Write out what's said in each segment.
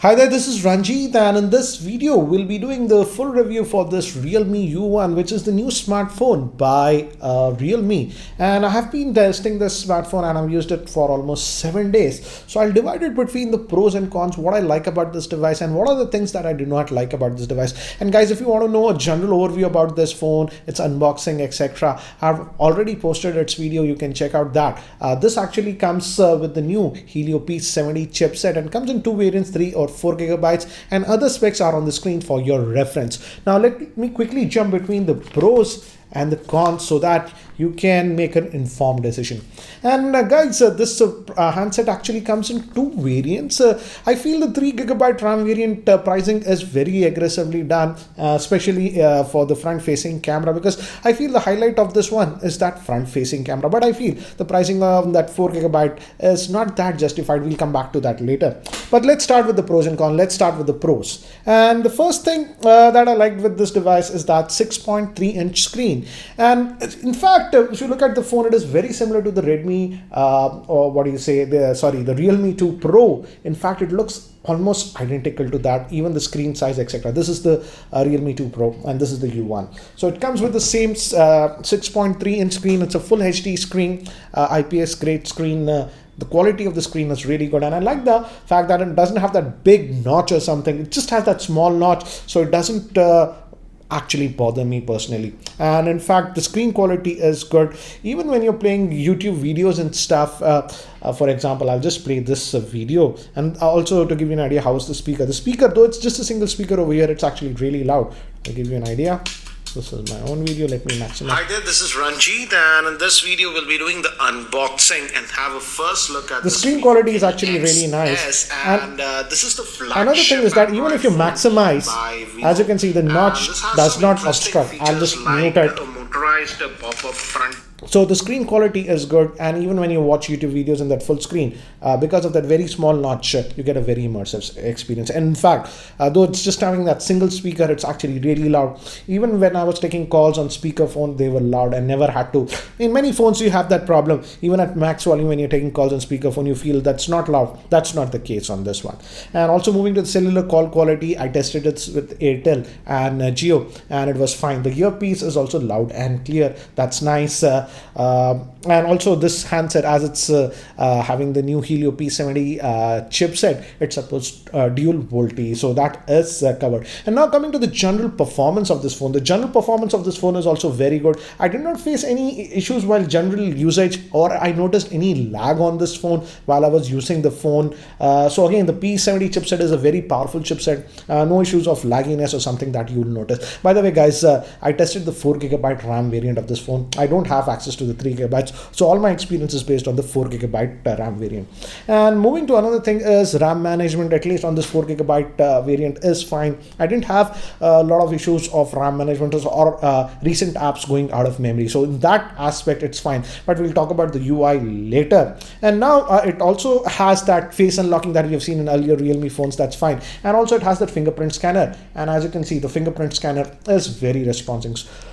Hi there, this is Ranjit, and in this video we'll be doing the full review for this Realme U1, which is the new smartphone by Realme. And I have been testing this smartphone and I've used it for almost 7 days. So I'll divide it between the pros and cons, what I like about this device and what are the things that I do not like about this device. And guys, if you want to know a general overview about this phone, its unboxing, etc., I've already posted its video. You can check out that. This actually comes with the new Helio P70 chipset and comes in two variants, 3 or 4 gigabytes, and other specs are on the screen for your reference. Now let me quickly jump between the pros and the cons so that you can make an informed decision. And guys, this handset actually comes in two variants. I feel the 3 gigabyte RAM variant pricing is very aggressively done, especially for the front facing camera, because I feel the highlight of this one is that front facing camera, but I feel the pricing of that 4 gigabyte is not that justified. We'll come back to that later. But let's start with the pros and cons. Let's start with the pros. And the first thing that I liked with this device is that 6.3-inch screen. And in fact, if you look at the phone, it is very similar to the Redmi or what do you say, the Realme 2 Pro. In fact, it looks almost identical to that, even the screen size, etc. This is the Realme 2 Pro and this is the U1. So it comes with the same 6.3-inch screen. It's a full HD screen, IPS great screen. The quality of the screen is really good, and I like the fact that it doesn't have that big notch or something. It just has that small notch, so it doesn't actually bother me personally. And in fact, the screen quality is good even when you're playing YouTube videos and stuff. For example, I'll just play this video, and also to give you an idea how is the speaker. The speaker, though it's just a single speaker over here, it's actually really loud. I'll give you an idea. This is my own video. Let me maximize. Hi there, this is Ranjit, and in this video we'll be doing the unboxing and have a first look at the screen quality is actually really nice. And this is the flagship. Another thing is that even if you maximize, as you can see, the notch does not obstruct. I'll just mute it. A motorized pop-up front. So the screen quality is good, and even when you watch YouTube videos in that full screen, because of that very small notch, you get a very immersive experience. And in fact, though it's just having that single speaker, it's actually really loud. Even when I was taking calls on speakerphone, they were loud. I never had to. In many phones, you have that problem. Even at max volume, when you're taking calls on speakerphone, you feel that's not loud. That's not the case on this one. And also moving to the cellular call quality, I tested it with Airtel and Jio, and it was fine. The earpiece is also loud and clear. That's nice. And also this handset, as it's having the new Helio P70 chipset, it supports dual VoLTE, so that is covered. And now coming to the general performance of this phone. The general performance of this phone is also very good. I did not face any issues while general usage, or I noticed any lag on this phone while I was using the phone. So again, the P70 chipset is a very powerful chipset. No issues of lagginess or something that you will notice. By the way, guys, I tested the 4 gigabyte RAM variant of this phone. I don't have access to the 3 gigabytes, so all my experience is based on the 4 gigabyte RAM variant. And moving to another thing is RAM management. At least on this 4 gigabyte variant is fine. I didn't have a lot of issues of RAM management or recent apps going out of memory, so in that aspect it's fine, but we'll talk about the UI later. And now it also has that face unlocking that we have seen in earlier Realme phones. That's fine. And also it has that fingerprint scanner, and as you can see, the fingerprint scanner is very responsive.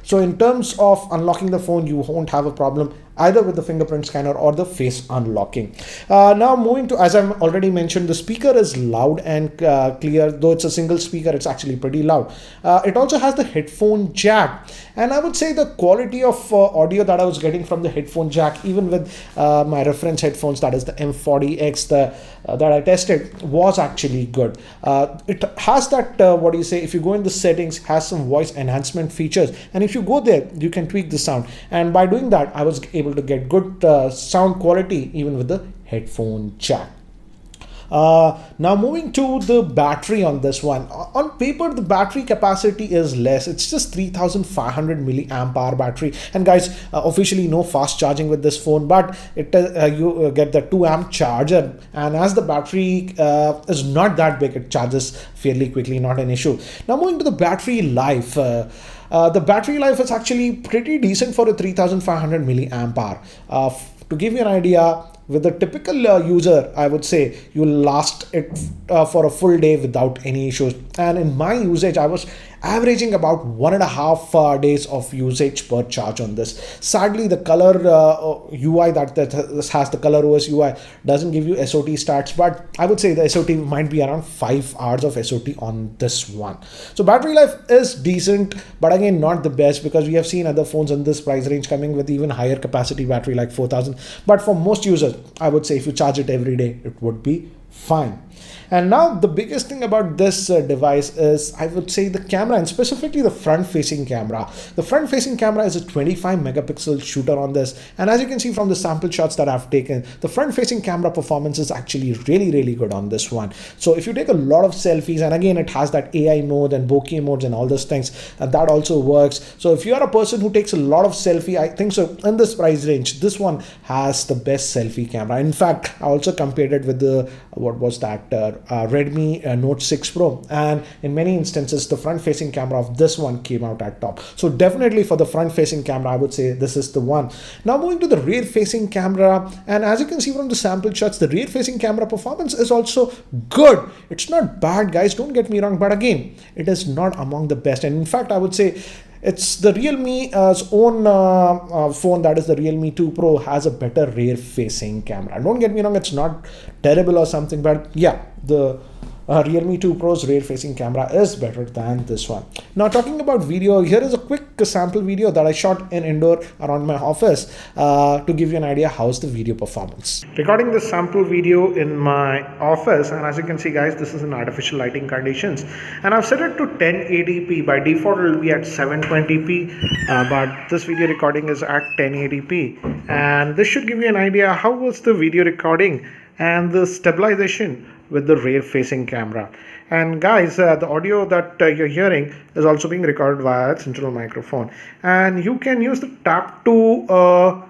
So in terms of unlocking the phone, you won't have a problem either with the fingerprint scanner or the face unlocking. Now moving to, as I've already mentioned, the speaker is loud and clear. Though it's a single speaker, it's actually pretty loud. It also has the headphone jack, and I would say the quality of audio that I was getting from the headphone jack, even with my reference headphones, that is the M40X that I tested, was actually good. It has that, what do you say, if you go in the settings, has some voice enhancement features, and if you go there, you can tweak the sound, and by doing that, I was able to get good sound quality even with the headphone jack. Now moving to the battery on this one. On paper, the battery capacity is less. It's just 3500 milliamp hour battery. And guys, officially no fast charging with this phone, but it you get the 2 amp charger, and as the battery is not that big, it charges fairly quickly, not an issue. Now moving to the battery life. The battery life is actually pretty decent for a 3500 milliamp hour. To give you an idea, with a typical user, I would say you'll last it for a full day without any issues. And in my usage, I was averaging about 1.5 days of usage per charge on this. Sadly, the color UI that this has, the color OS UI, doesn't give you SOT stats, but I would say the SOT might be around 5 hours of SOT on this one. So battery life is decent, but again not the best, because we have seen other phones in this price range coming with even higher capacity battery like 4000. But for most users, I would say if you charge it every day, it would be fine. And now the biggest thing about this device is, I would say, the camera, and specifically the front-facing camera. The front-facing camera is a 25 megapixel shooter on this, and as you can see from the sample shots that I've taken, the front-facing camera performance is actually really good on this one. So if you take a lot of selfies, and again it has that AI mode and bokeh modes and all those things, that also works. So if you are a person who takes a lot of selfie, I think so in this price range, this one has the best selfie camera. In fact, I also compared it with the, what was that, Redmi Note 6 Pro, and in many instances the front-facing camera of this one came out at top. So definitely for the front-facing camera, I would say this is the one. Now moving to the rear-facing camera, and as you can see from the sample shots, the rear-facing camera performance is also good. It's not bad, guys, don't get me wrong, but again, it is not among the best. And in fact, I would say it's the Realme's own phone, that is the Realme 2 Pro, has a better rear-facing camera. Don't get me wrong, it's not terrible or something, but yeah, the Realme 2 Pro's rear-facing camera is better than this one. Now talking about video, here is a quick sample video that I shot in indoor around my office to give you an idea how's the video performance. Recording this sample video in my office, and as you can see, guys, this is in artificial lighting conditions, and I've set it to 1080p. By default it will be at 720p, but this video recording is at 1080p, and this should give you an idea how was the video recording and the stabilization with the rear facing camera. And guys, the audio that you're hearing is also being recorded via its internal microphone, and you can use the tap to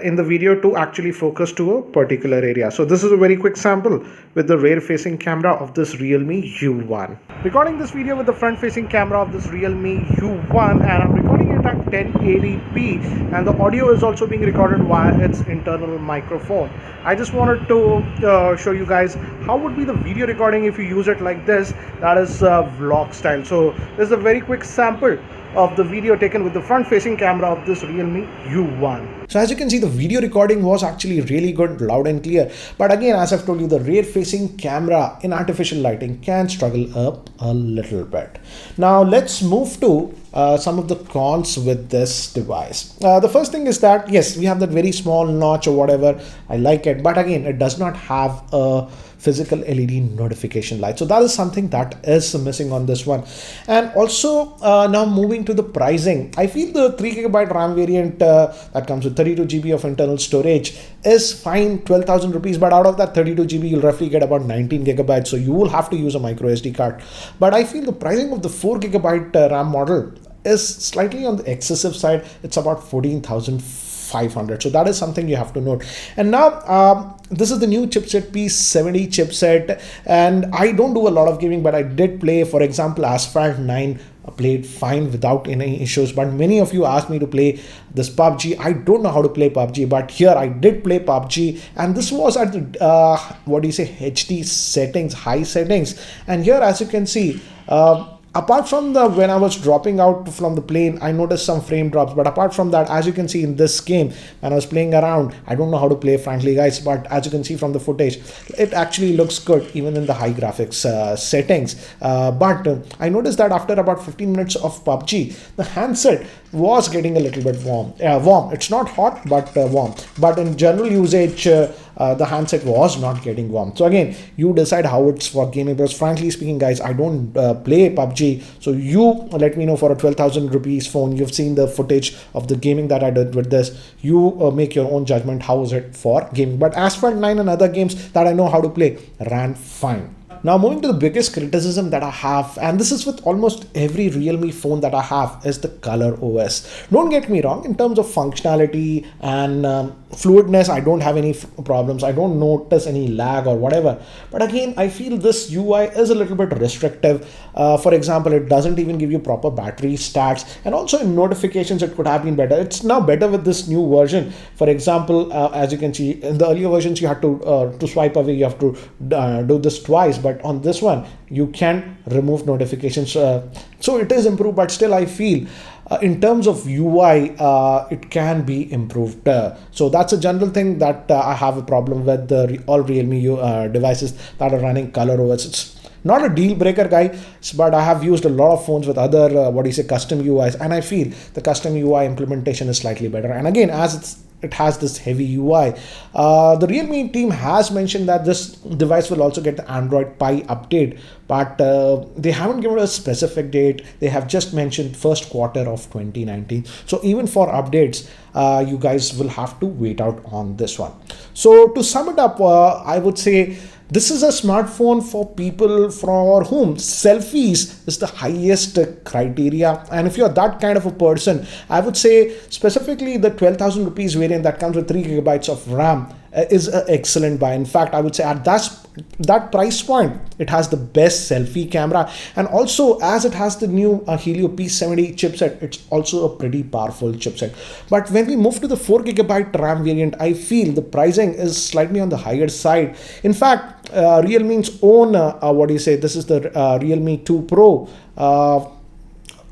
in the video to actually focus to a particular area. So this is a very quick sample with the rear facing camera of this Realme U1. Recording this video with the front facing camera of this Realme U1, and I'm recording it at 1080p, and the audio is also being recorded via its internal microphone. I just wanted to show you guys how would be the video recording if you use it like this, that is vlog style. So this is a very quick sample of the video taken with the front facing camera of this Realme U1. So as you can see, the video recording was actually really good, loud and clear. But again, as I've told you, the rear facing camera in artificial lighting can struggle up a little bit. Now let's move to some of the cons with this device. The first thing is that yes, we have that very small notch or whatever. I like it, but again, it does not have a physical LED notification light. So that is something that is missing on this one. And also now moving to the pricing, I feel the 3GB RAM variant that comes with 32 GB of internal storage is fine, 12,000 rupees, but out of that 32 GB you'll roughly get about 19 GB, so you will have to use a micro SD card. But I feel the pricing of the 4GB RAM model is slightly on the excessive side. It's about 14,500. So that is something you have to note. And now this is the new chipset P70 chipset, and I don't do a lot of gaming, but I did play, for example, Asphalt 9 played fine without any issues. But many of you asked me to play this PUBG. I don't know how to play PUBG, but here I did play PUBG, and this was at the what do you say, HD settings, high settings. And here, as you can see, apart from the when I was dropping out from the plane, I noticed some frame drops. But apart from that, as you can see in this game, when I was playing around, I don't know how to play, frankly, guys. But as you can see from the footage, it actually looks good even in the high graphics settings. But I noticed that after about 15 minutes of PUBG, the handset was getting a little bit warm. It's not hot, but warm. But in general usage, the handset was not getting warm. So again, you decide how it's for gaming, because frankly speaking, guys, I don't play PUBG. So you let me know, for a 12,000 rupees phone, you've seen the footage of the gaming that I did with this. You make your own judgment, how is it for gaming. But Asphalt 9 and other games that I know how to play ran fine. Now moving to the biggest criticism that I have, and this is with almost every Realme phone that I have, is the color OS. Don't get me wrong, in terms of functionality and fluidness, I don't have any problems. I don't notice any lag or whatever. But again, I feel this UI is a little bit restrictive. For example, it doesn't even give you proper battery stats, and also in notifications it could have been better. It's now better with this new version. For example, as you can see, in the earlier versions you had to swipe away, you have to do this twice, but on this one you can remove notifications. So it is improved, but still I feel in terms of UI, it can be improved. So that's a general thing that I have a problem with all Realme devices that are running ColorOS. It's not a deal breaker, guys, but I have used a lot of phones with other custom UIs, and I feel the custom UI implementation is slightly better. And again, as it has this heavy UI. The Realme team has mentioned that this device will also get the Android Pie update, but they haven't given a specific date. They have just mentioned first quarter of 2019. So even for updates, you guys will have to wait out on this one. So to sum it up, I would say this is a smartphone for people for whom selfies is the highest criteria. And if you're that kind of a person, I would say specifically the 12,000 rupees variant that comes with 3 gigabytes of RAM is an excellent buy. In fact, I would say at that price point, it has the best selfie camera. And also, as it has the new Helio P70 chipset, it's also a pretty powerful chipset. But when we move to the 4 gigabyte RAM variant, I feel the pricing is slightly on the higher side. In fact, Realme's own, this is the Realme 2 Pro.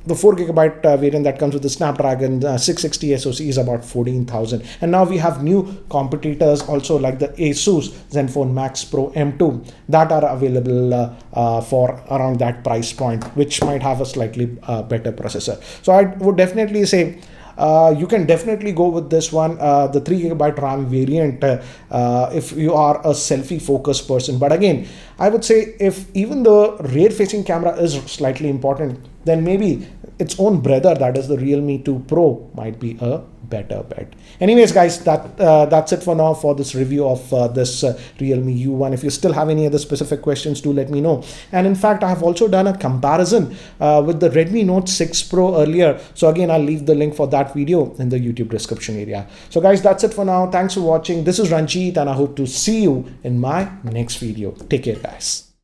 The 4 gigabyte variant that comes with the Snapdragon 660 SoC is about 14,000. And now we have new competitors also like the Asus Zenfone Max Pro M2 that are available for around that price point, which might have a slightly better processor. So I would definitely say you can definitely go with this one, the 3 gigabyte RAM variant, if you are a selfie focused person. But again, I would say if even the rear facing camera is slightly important, then maybe its own brother, that is the Realme 2 Pro, might be a better bet. Anyways, guys, that's it for now for this review of this Realme U1. If you still have any other specific questions, do let me know. And in fact, I have also done a comparison with the Redmi Note 6 Pro earlier. So again, I'll leave the link for that video in the YouTube description area. So guys, that's it for now. Thanks for watching. This is Ranjit, and I hope to see you in my next video. Take care, guys.